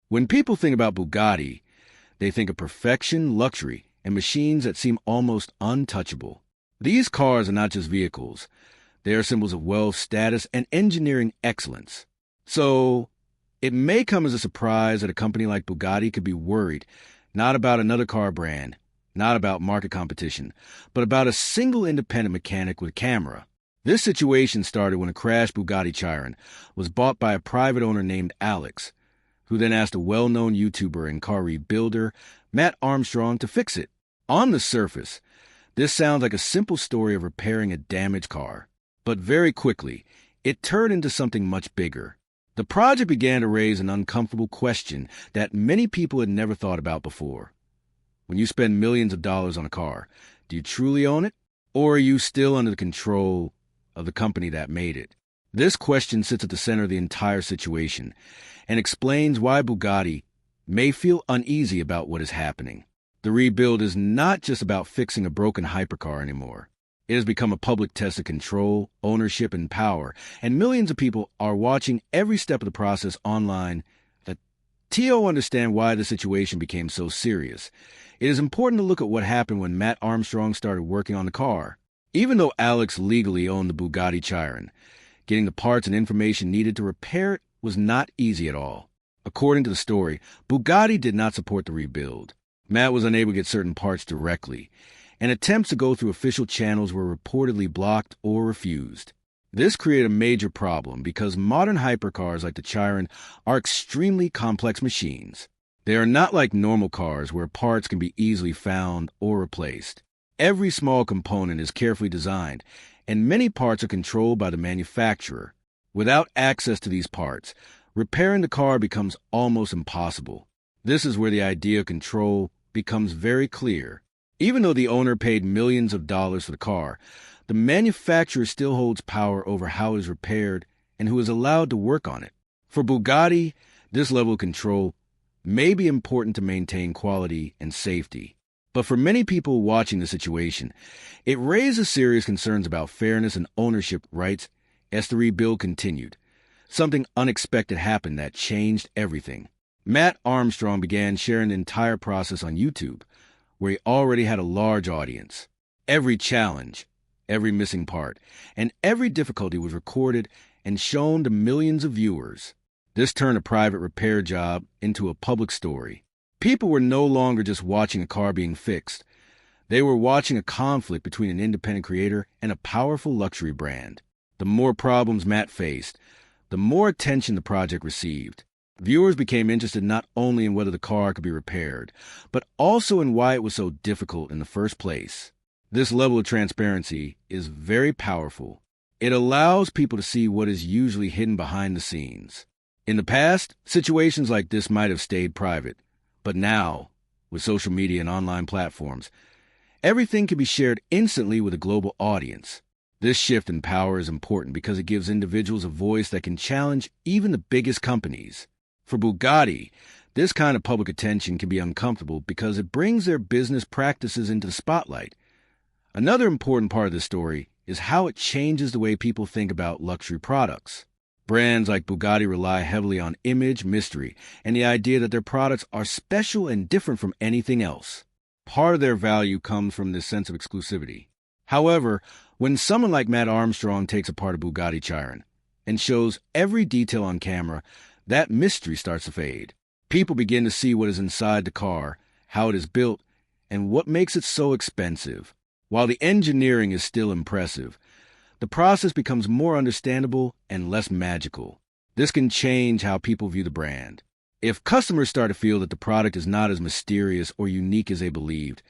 When people think about Bugatti, they think of perfection, luxury, and machines that seem almost untouchable. These cars are not just vehicles. They are symbols of wealth, status, and engineering excellence. So, it may come as a surprise that a company like Bugatti could be worried, not about another car brand, not about market competition, but about a single independent mechanic with a camera. This situation started when a crashed Bugatti Chiron was bought by a private owner named Alex, who then asked a well-known YouTuber and car rebuilder, Mat Armstrong, to fix it. On the surface, this sounds like a simple story of repairing a damaged car. But very quickly, it turned into something much bigger. The project began to raise an uncomfortable question that many people had never thought about before. When you spend millions of dollars on a car, do you truly own it? Or are you still under the control of the company that made it? This question sits at the center of the entire situation and explains why Bugatti may feel uneasy about what is happening. The rebuild is not just about fixing a broken hypercar anymore. It has become a public test of control, ownership, and power, and millions of people are watching every step of the process online. To understand why the situation became so serious, it is important to look at what happened when Mat Armstrong started working on the car. Even though Alex legally owned the Bugatti Chiron, getting the parts and information needed to repair it was not easy at all. According to the story, Bugatti did not support the rebuild. Mat was unable to get certain parts directly, and attempts to go through official channels were reportedly blocked or refused. This created a major problem because modern hypercars like the Chiron are extremely complex machines. They are not like normal cars where parts can be easily found or replaced. Every small component is carefully designed, and many parts are controlled by the manufacturer. Without access to these parts, repairing the car becomes almost impossible. This is where the idea of control becomes very clear. Even though the owner paid millions of dollars for the car, the manufacturer still holds power over how it is repaired and who is allowed to work on it. For Bugatti, this level of control may be important to maintain quality and safety. But for many people watching the situation, it raises serious concerns about fairness and ownership rights as the rebuild continued. Something unexpected happened that changed everything. Mat Armstrong began sharing the entire process on YouTube, where he already had a large audience. Every challenge, every missing part, and every difficulty was recorded and shown to millions of viewers. This turned a private repair job into a public story. People were no longer just watching a car being fixed. They were watching a conflict between an independent creator and a powerful luxury brand. The more problems Mat faced, the more attention the project received. Viewers became interested not only in whether the car could be repaired, but also in why it was so difficult in the first place. This level of transparency is very powerful. It allows people to see what is usually hidden behind the scenes. In the past, situations like this might have stayed private, but now, with social media and online platforms, everything can be shared instantly with a global audience. This shift in power is important because it gives individuals a voice that can challenge even the biggest companies. For Bugatti, this kind of public attention can be uncomfortable because it brings their business practices into the spotlight. Another important part of this story is how it changes the way people think about luxury products. Brands like Bugatti rely heavily on image, mystery, and the idea that their products are special and different from anything else. Part of their value comes from this sense of exclusivity. However, when someone like Mat Armstrong takes apart a Bugatti Chiron and shows every detail on camera, that mystery starts to fade. People begin to see what is inside the car, how it is built, and what makes it so expensive. While the engineering is still impressive, the process becomes more understandable and less magical. This can change how people view the brand. If customers start to feel that the product is not as mysterious or unique as they believed,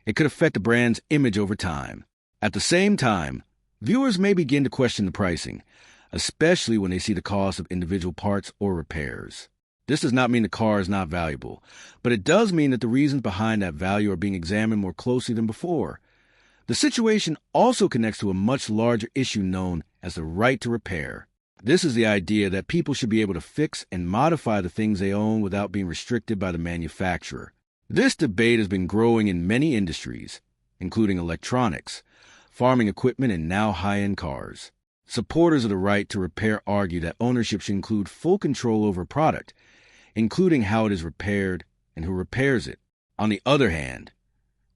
it could affect the brand's image over time. At the same time, viewers may begin to question the pricing, especially when they see the cost of individual parts or repairs. This does not mean the car is not valuable, but it does mean that the reasons behind that value are being examined more closely than before. The situation also connects to a much larger issue known as the right to repair. This is the idea that people should be able to fix and modify the things they own without being restricted by the manufacturer. This debate has been growing in many industries, including electronics, farming equipment, and now high-end cars. Supporters of the right to repair argue that ownership should include full control over a product, including how it is repaired and who repairs it. On the other hand,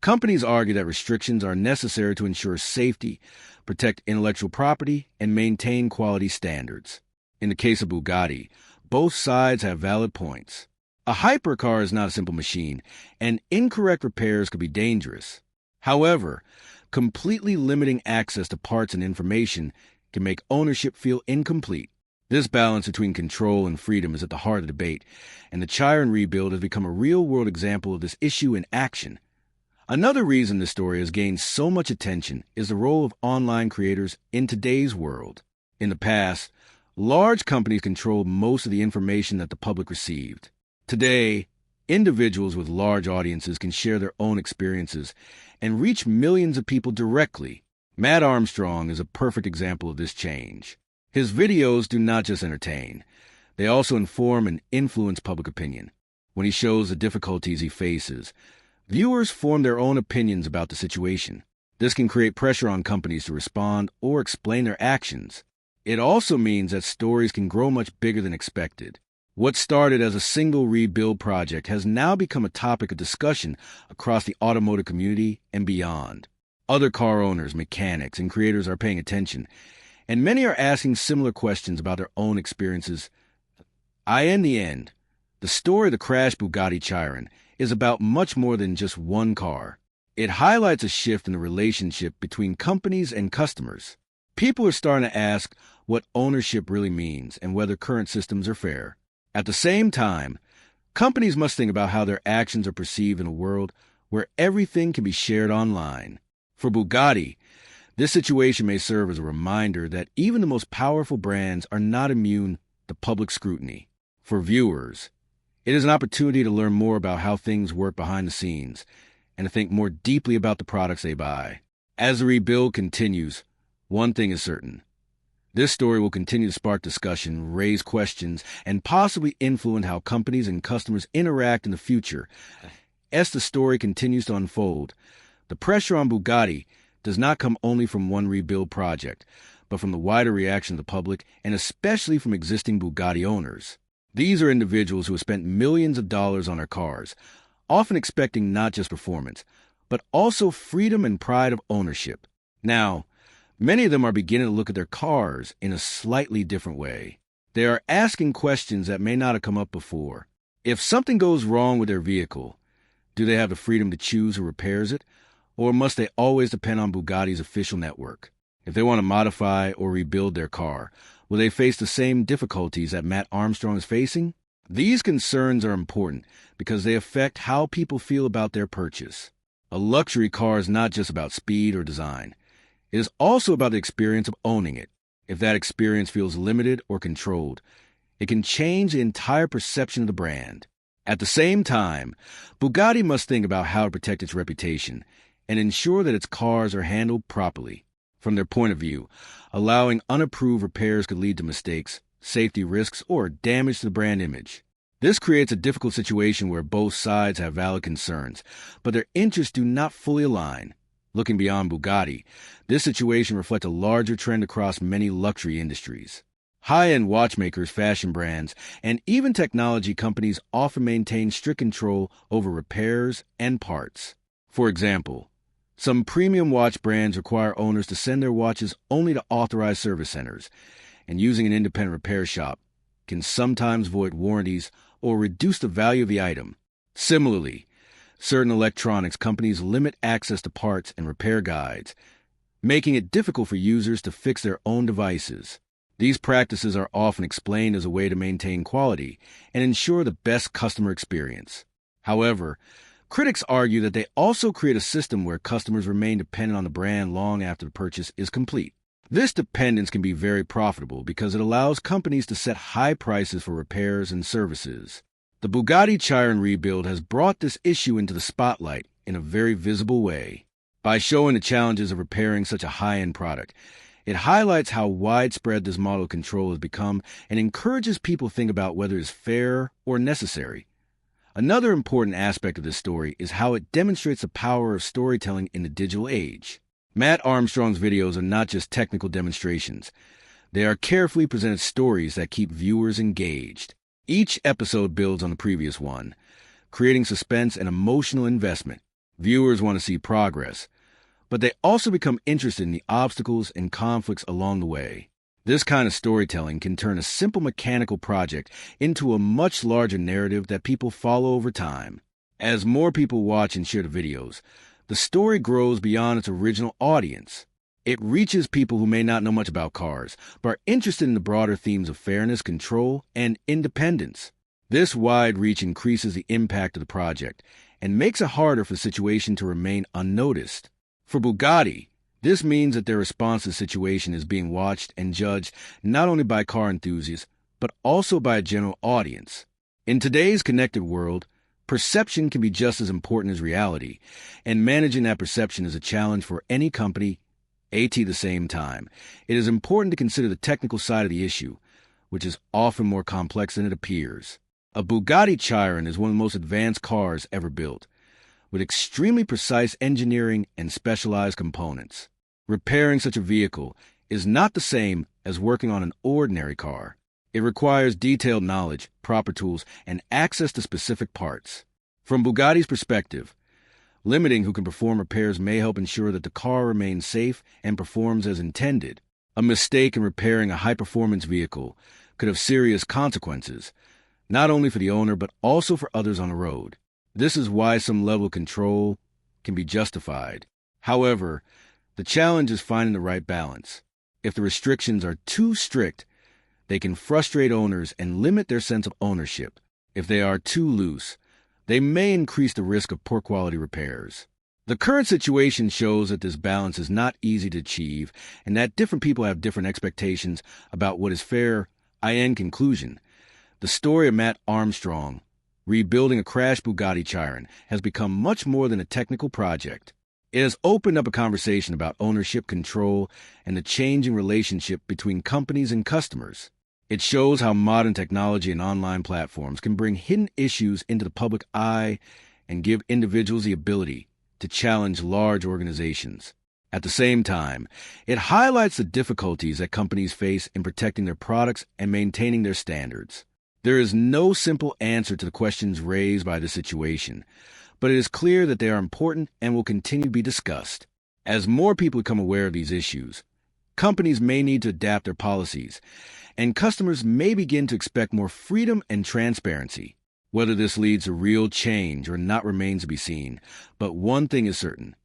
companies argue that restrictions are necessary to ensure safety, protect intellectual property, and maintain quality standards. In the case of Bugatti, both sides have valid points. A hypercar is not a simple machine, and incorrect repairs could be dangerous. However, completely limiting access to parts and information can make ownership feel incomplete. This balance between control and freedom is at the heart of the debate, and the Chiron rebuild has become a real-world example of this issue in action. Another reason this story has gained so much attention is the role of online creators in today's world. In the past, large companies controlled most of the information that the public received. Today, individuals with large audiences can share their own experiences and reach millions of people directly. Mat Armstrong is a perfect example of this change. His videos do not just entertain, they also inform and influence public opinion. When he shows the difficulties he faces, viewers form their own opinions about the situation. This can create pressure on companies to respond or explain their actions. It also means that stories can grow much bigger than expected. What started as a single rebuild project has now become a topic of discussion across the automotive community and beyond. Other car owners, mechanics, and creators are paying attention, and many are asking similar questions about their own experiences. In the end, the story of the crashed Bugatti Chiron is about much more than just one car. It highlights a shift in the relationship between companies and customers. People are starting to ask what ownership really means and whether current systems are fair. At the same time, companies must think about how their actions are perceived in a world where everything can be shared online. For Bugatti, this situation may serve as a reminder that even the most powerful brands are not immune to public scrutiny. For viewers, it is an opportunity to learn more about how things work behind the scenes and to think more deeply about the products they buy. As the rebuild continues, one thing is certain. This story will continue to spark discussion, raise questions, and possibly influence how companies and customers interact in the future. As the story continues to unfold, the pressure on Bugatti does not come only from one rebuild project, but from the wider reaction of the public and especially from existing Bugatti owners. These are individuals who have spent millions of dollars on their cars, often expecting not just performance, but also freedom and pride of ownership. Now, many of them are beginning to look at their cars in a slightly different way. They are asking questions that may not have come up before. If something goes wrong with their vehicle, do they have the freedom to choose who repairs it? Or must they always depend on Bugatti's official network? If they want to modify or rebuild their car, will they face the same difficulties that Mat Armstrong is facing? These concerns are important because they affect how people feel about their purchase. A luxury car is not just about speed or design. It is also about the experience of owning it. If that experience feels limited or controlled, it can change the entire perception of the brand. At the same time, Bugatti must think about how to protect its reputation and ensure that its cars are handled properly. From their point of view, allowing unapproved repairs could lead to mistakes, safety risks, or damage to the brand image. This creates a difficult situation where both sides have valid concerns, but their interests do not fully align. Looking beyond Bugatti, this situation reflects a larger trend across many luxury industries. High-end watchmakers, fashion brands, and even technology companies often maintain strict control over repairs and parts. For example, some premium watch brands require owners to send their watches only to authorized service centers, and using an independent repair shop can sometimes void warranties or reduce the value of the item. Similarly, certain electronics companies limit access to parts and repair guides, making it difficult for users to fix their own devices. These practices are often explained as a way to maintain quality and ensure the best customer experience. However, critics argue that they also create a system where customers remain dependent on the brand long after the purchase is complete. This dependence can be very profitable because it allows companies to set high prices for repairs and services. The Bugatti Chiron rebuild has brought this issue into the spotlight in a very visible way. By showing the challenges of repairing such a high-end product, it highlights how widespread this model of control has become and encourages people to think about whether it's fair or necessary. Another important aspect of this story is how it demonstrates the power of storytelling in the digital age. Mat Armstrong's videos are not just technical demonstrations. They are carefully presented stories that keep viewers engaged. Each episode builds on the previous one, creating suspense and emotional investment. Viewers want to see progress, but they also become interested in the obstacles and conflicts along the way. This kind of storytelling can turn a simple mechanical project into a much larger narrative that people follow over time. As more people watch and share the videos, the story grows beyond its original audience. It reaches people who may not know much about cars, but are interested in the broader themes of fairness, control, and independence. This wide reach increases the impact of the project and makes it harder for the situation to remain unnoticed. For Bugatti, this means that their response to the situation is being watched and judged not only by car enthusiasts, but also by a general audience. In today's connected world, perception can be just as important as reality, and managing that perception is a challenge for any company. At the same time, it is important to consider the technical side of the issue, which is often more complex than it appears. A Bugatti Chiron is one of the most advanced cars ever built, with extremely precise engineering and specialized components. Repairing such a vehicle is not the same as working on an ordinary car. It requires detailed knowledge, proper tools, and access to specific parts. From Bugatti's perspective, limiting who can perform repairs may help ensure that the car remains safe and performs as intended. A mistake in repairing a high-performance vehicle could have serious consequences, not only for the owner but also for others on the road. This is why some level of control can be justified. However, the challenge is finding the right balance. If the restrictions are too strict, they can frustrate owners and limit their sense of ownership. If they are too loose, they may increase the risk of poor quality repairs. The current situation shows that this balance is not easy to achieve and that different people have different expectations about what is fair. In conclusion, the story of Mat Armstrong rebuilding a crashed Bugatti Chiron has become much more than a technical project. It has opened up a conversation about ownership, control, and the changing relationship between companies and customers. It shows how modern technology and online platforms can bring hidden issues into the public eye and give individuals the ability to challenge large organizations. At the same time, it highlights the difficulties that companies face in protecting their products and maintaining their standards. There is no simple answer to the questions raised by this situation, but it is clear that they are important and will continue to be discussed. As more people become aware of these issues, companies may need to adapt their policies, and customers may begin to expect more freedom and transparency. Whether this leads to real change or not remains to be seen, but one thing is certain.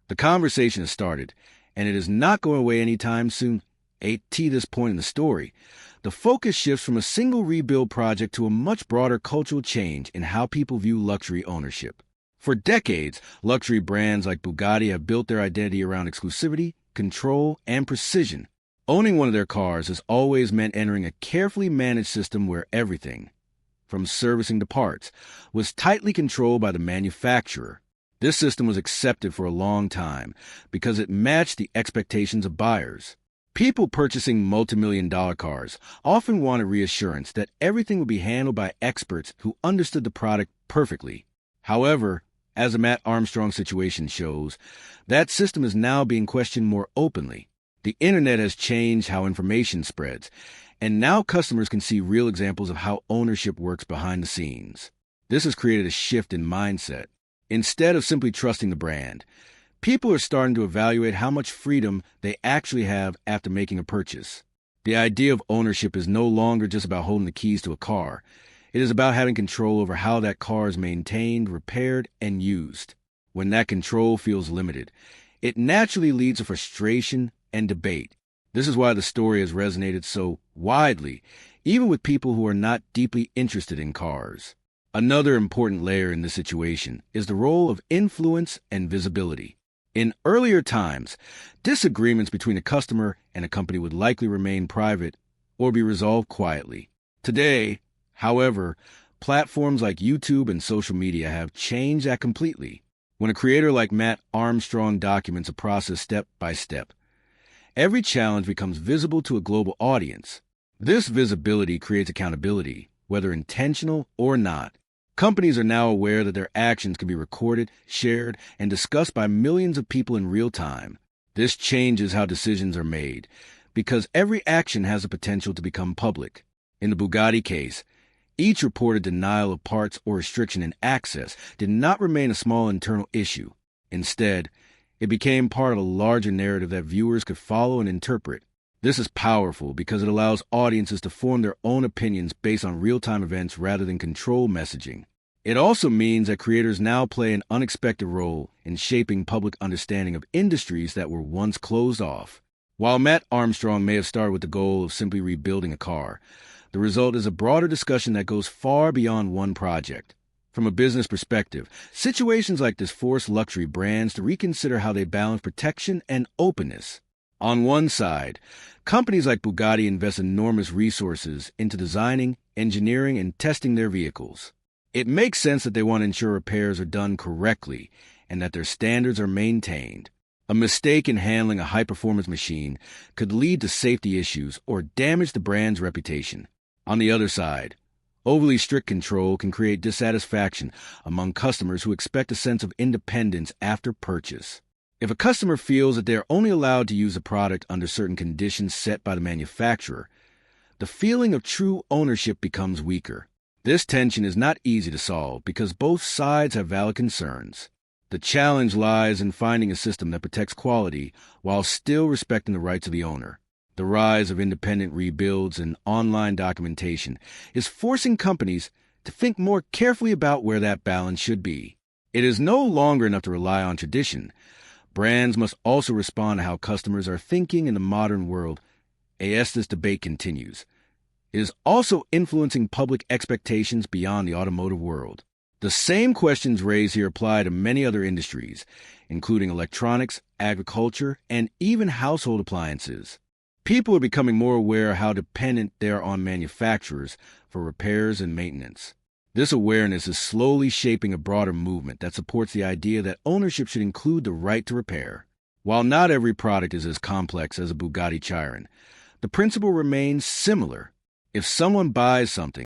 The conversation has started, and it is not going away anytime soon. At this point in the story, the focus shifts from a single rebuild project to a much broader cultural change in how people view luxury ownership. For decades, luxury brands like Bugatti have built their identity around exclusivity, control, and precision. Owning one of their cars has always meant entering a carefully managed system where everything, from servicing to parts, was tightly controlled by the manufacturer. This system was accepted for a long time because it matched the expectations of buyers. People purchasing multi-million-dollar cars often wanted reassurance that everything would be handled by experts who understood the product perfectly. However, as the Mat Armstrong situation shows, that system is now being questioned more openly. The internet has changed how information spreads, and now customers can see real examples of how ownership works behind the scenes. This has created a shift in mindset. Instead of simply trusting the brand, people are starting to evaluate how much freedom they actually have after making a purchase. The idea of ownership is no longer just about holding the keys to a car. It is about having control over how that car is maintained, repaired, and used. When that control feels limited, it naturally leads to frustration and debate. This is why the story has resonated so widely, even with people who are not deeply interested in cars. Another important layer in this situation is the role of influence and visibility. In earlier times, disagreements between a customer and a company would likely remain private or be resolved quietly. Today, however, platforms like YouTube and social media have changed that completely. When a creator like Mat Armstrong documents a process step by step, every challenge becomes visible to a global audience. This visibility creates accountability, whether intentional or not. Companies are now aware that their actions can be recorded, shared, and discussed by millions of people in real time. This changes how decisions are made, because every action has the potential to become public. In the Bugatti case, Each reported denial of parts or restriction in access did not remain a small internal issue. Instead, it became part of a larger narrative that viewers could follow and interpret. This is powerful because it allows audiences to form their own opinions based on real-time events rather than controlled messaging. It also means that creators now play an unexpected role in shaping public understanding of industries that were once closed off. While Mat Armstrong may have started with the goal of simply rebuilding a car, the result is a broader discussion that goes far beyond one project. From a business perspective, situations like this force luxury brands to reconsider how they balance protection and openness. On one side, companies like Bugatti invest enormous resources into designing, engineering, and testing their vehicles. It makes sense that they want to ensure repairs are done correctly and that their standards are maintained. A mistake in handling a high-performance machine could lead to safety issues or damage the brand's reputation. On the other side, overly strict control can create dissatisfaction among customers who expect a sense of independence after purchase. If a customer feels that they are only allowed to use a product under certain conditions set by the manufacturer, the feeling of true ownership becomes weaker. This tension is not easy to solve because both sides have valid concerns. The challenge lies in finding a system that protects quality while still respecting the rights of the owner. The rise of independent rebuilds and online documentation is forcing companies to think more carefully about where that balance should be. It is no longer enough to rely on tradition. Brands must also respond to how customers are thinking in the modern world. As this debate continues, it is also influencing public expectations beyond the automotive world. The same questions raised here apply to many other industries, including electronics, agriculture, and even household appliances. People are becoming more aware of how dependent they are on manufacturers for repairs and maintenance. This awareness is slowly shaping a broader movement that supports the idea that ownership should include the right to repair. While not every product is as complex as a Bugatti Chiron, the principle remains similar. If someone buys something,